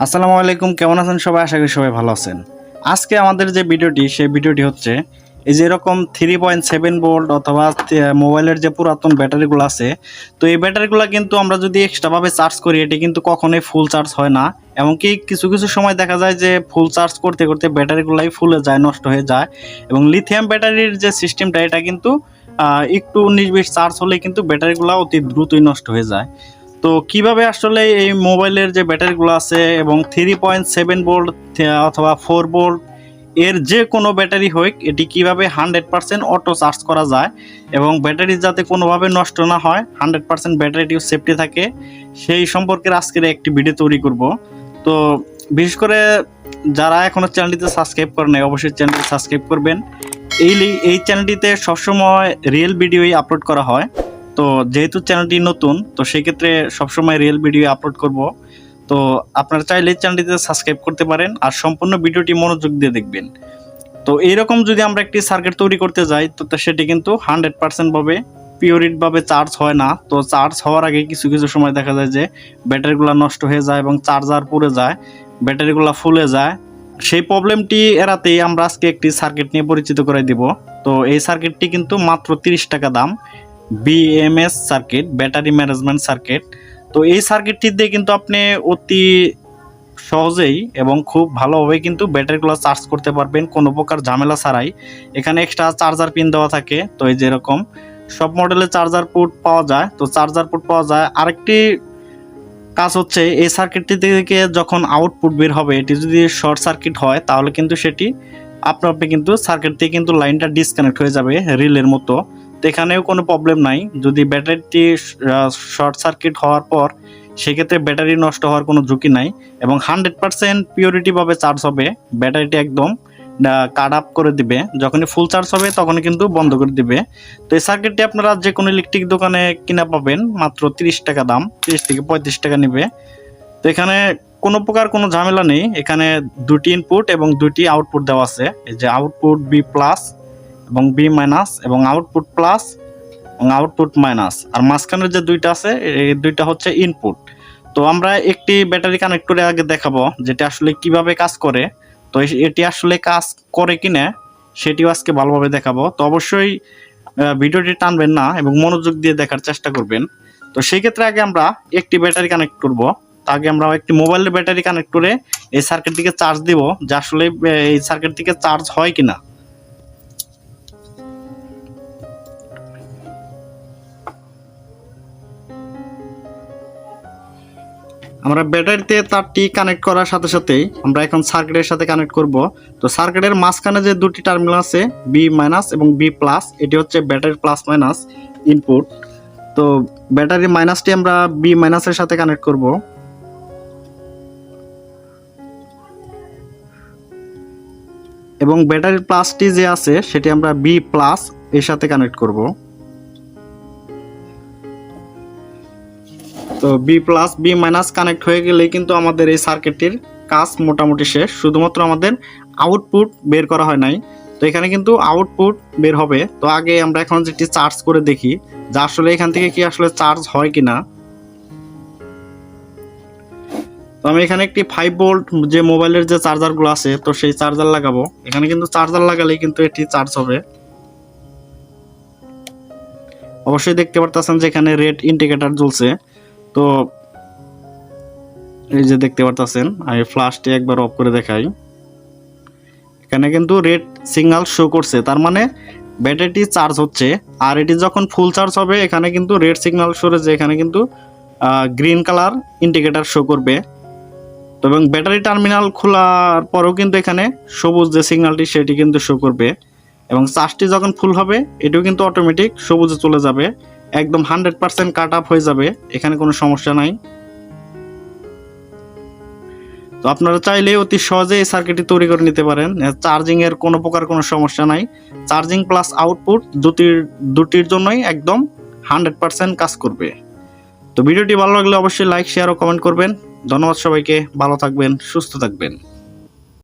আসসালামু আলাইকুম, কেমন আছেন সবাই? আশা করি সবাই ভালো আছেন। আজকে আমাদের যে ভিডিওটি, সেই ভিডিওটি হচ্ছে এই যে এরকম 3.7 ভোল্ট অথবা মোবাইলের যে পুরাতন ব্যাটারিগুলো আছে, তো এই ব্যাটারিগুলো কিন্তু আমরা যদি এক্সট্রাভাবে চার্জ করি, এটি কিন্তু কখনোই ফুল চার্জ হয় না। এমনকি কিছু কিছু সময় দেখা যায় যে ফুল চার্জ করতে করতে ব্যাটারিগুলাই ফুলে যায়, নষ্ট হয়ে যায়। এবং লিথিয়াম ব্যাটারির যে সিস্টেমটা, এটা কিন্তু একটু 19-20 চার্জ হলে কিন্তু ব্যাটারিগুলো অতি দ্রুতই নষ্ট হয়ে যায়। তো কিভাবে আসলে এই মোবাইলের যে ব্যাটারিগুলো আছে এবং 3.7 ভোল্ট অথবা 4 ভোল্ট এর যে কোনো ব্যাটারি হোক, এটি কিভাবে 100% অটো চার্জ করা যায় এবং ব্যাটারি যাতে কোনোভাবে নষ্ট না হয়, 100% ব্যাটারিটিও সেফটি থাকে, সেই সম্পর্কে আজকের একটি ভিডিও তৈরি করব। তো বিশেষ করে যারা এখনো চ্যানেলটিতে সাবস্ক্রাইব করেন নাই, অবশ্যই চ্যানেলটি সাবস্ক্রাইব করবেন। এই চ্যানেলটিতে সবসময় রিয়েল ভিডিওই আপলোড করা হয়। তো যেহেতু চ্যানেলটি নতুন, তো সেই ক্ষেত্রে সবসময় রিয়েল ভিডিও আপলোড করব। তো আপনারা চাইলে চ্যানেলটিতে সাবস্ক্রাইব করতে পারেন আর সম্পূর্ণ ভিডিওটি মনোযোগ দিয়ে দেখবেন। তো এইরকম যদি আমরা একটি সার্কিট তৈরি করতে যাই, তো সেটি কিন্তু 100% ভাবে পিওরিটভাবে চার্জ হয় না। তো চার্জ হওয়ার আগে কিছু কিছু সময় দেখা যায় যে ব্যাটারিগুলো নষ্ট হয়ে যায় এবং চার্জার পুড়ে যায়, ব্যাটারিগুলো ফুলে যায়। সেই প্রবলেমটি এড়াতেই আমরা আজকে একটি সার্কিট নিয়ে পরিচিত করে দিব। তো এই সার্কিটটি কিন্তু মাত্র 30 টাকা দাম, BMS circuit, battery management circuit. তো এই সার্কিটটি দিয়ে কিন্তু আপনি অতি সহজেই এবং খুব ভালোভাবে কিন্তু ব্যাটারিগুলো চার্জ করতে পারবেন কোনো প্রকার ঝামেলা ছাড়াই। এখানে এক্সট্রা চার্জার পিন দেওয়া থাকে। তো এই যেরকম সব মডেলে চার্জার পোর্ট পাওয়া যায়, তো চার্জার পোর্ট পাওয়া যায়। আরেকটি কাজ হচ্ছে, এই সার্কিটটি থেকে যখন আউটপুট বের হবে, এটি যদি শর্ট সার্কিট হয় তাহলে কিন্তু সেটি আপনি কিন্তু সার্কিট থেকে কিন্তু লাইনটা ডিসকানেক্ট হয়ে যাবে রিলের মতো। তো এখানেও কোনো প্রবলেম নাই। যদি ব্যাটারিটি শর্ট সার্কিট হওয়ার পর, সেক্ষেত্রে ব্যাটারি নষ্ট হওয়ার কোনো ঝুঁকি নাই এবং 100% পিওরিটিভাবে চার্জ হবে। ব্যাটারিটি একদম কাট আপ করে দিবে, যখনই ফুল চার্জ হবে তখনই কিন্তু বন্ধ করে দিবে। তো এই সার্কিটটি আপনারা যে কোনো ইলেকট্রিক দোকানে কিনা পাবেন, মাত্র 30 টাকা দাম, 30 থেকে 35 টাকা নেবে। তো এখানে কোনো প্রকার কোনো ঝামেলা নেই। এখানে দুটি ইনপুট এবং দুটি আউটপুট দেওয়া আছে। এই যে আউটপুট বি প্লাস এবং বি মাইনাস এবং আউটপুট প্লাস এবং আউটপুট মাইনাস, আর মাঝখানের যে দুইটা আছে, এই দুইটা হচ্ছে ইনপুট। তো আমরা একটি ব্যাটারি কানেক্ট করে আগে দেখাবো যেটা আসলে কিভাবে কাজ করে। তো এটি আসলে কাজ করে কিনা সেটিও আজকে ভালোভাবে দেখাবো। তো অবশ্যই ভিডিওটি টানবেন না এবং মনোযোগ দিয়ে দেখার চেষ্টা করবেন। তো সেই ক্ষেত্রে আগে আমরা একটি ব্যাটারি কানেক্ট করব। আগে আমরা একটি মোবাইলের ব্যাটারি কানেক্ট করে এই সার্কিট থেকে চার্জ দিব, যে আসলে এই সার্কিট থেকে চার্জ হয় কিনা। আমরা ব্যাটারিতে তারটি কানেক্ট করার সাথে সাথেই আমরা এখন সার্কিটের সাথে কানেক্ট করব। তো সার্কিটের মাঝখানে যে দুটি টার্মিনাল আছে, বি মাইনাস এবং বি প্লাস, এটি হচ্ছে ব্যাটারি প্লাস মাইনাস ইনপুট। তো ব্যাটারি মাইনাসটি আমরা বি মাইনাসের সাথে কানেক্ট করব এবং ব্যাটারির প্লাসটি যে আছে সেটি আমরা বি প্লাস এর সাথে কানেক্ট করব। তো B plus B minus connect হয়ে গেলেই কিন্তু আমাদের এই সার্কিটটির কাজ মোটামুটি শেষ। শুধুমাত্র আমাদের আউটপুট বের করা হয় নাই। তো এখানে কিন্তু আউটপুট বের হবে। তো আগে আমরা এখন যেটি চার্জ করে দেখি যে আসলে এখান থেকে কি আসলে চার্জ হয় কিনা। তো আমি এখানে একটি 5 ভোল্ট যে মোবাইলের যে চার্জারগুলো আছে, তো সেই চার্জার লাগাবো। এখানে কিন্তু চার্জার লাগালেই কিন্তু এটি চার্জ হবে। অবশ্যই দেখতে পারতেছেন যে এখানে রেড ইন্ডিকেটর জ্বলছে। তো এই যে দেখতে পারতেছেন, আমি ফ্ল্যাশটি একবার অফ করে দেখাই। এখানে কিন্তু রেড সিগন্যাল শো করছে, তার মানে ব্যাটারিটি চার্জ হচ্ছে। আর এটি যখন ফুল চার্জ হবে, এখানে কিন্তু রেড সিগন্যাল সরে যে এখানে কিন্তু গ্রিন কালার ইন্ডিকেটর শো করবে। তো এবং ব্যাটারি টার্মিনাল খোলার পরেও কিন্তু এখানে সবুজ যে সিগন্যালটি সেটি কিন্তু শো করবে এবং চার্জটি যখন ফুল হবে এটিও কিন্তু অটোমেটিক সবুজে চলে যাবে, একদম 100% কাট আপ হয়ে যাবে, এখানে কোনো সমস্যা নাই। তো আপনারা চাইলে অতি সহজে এই সার্কিটটি তৈরি করে নিতে পারেন। চার্জিং এর কোনো প্রকার কোনো সমস্যা নাই। চার্জিং প্লাস আউটপুট দুটির জন্যই একদম 100% কাজ করবে। তো ভিডিওটি ভালো লাগলে অবশ্যই লাইক, শেয়ার ও কমেন্ট করবেন। ধন্যবাদ সবাইকে, ভালো থাকবেন, সুস্থ থাকবেন।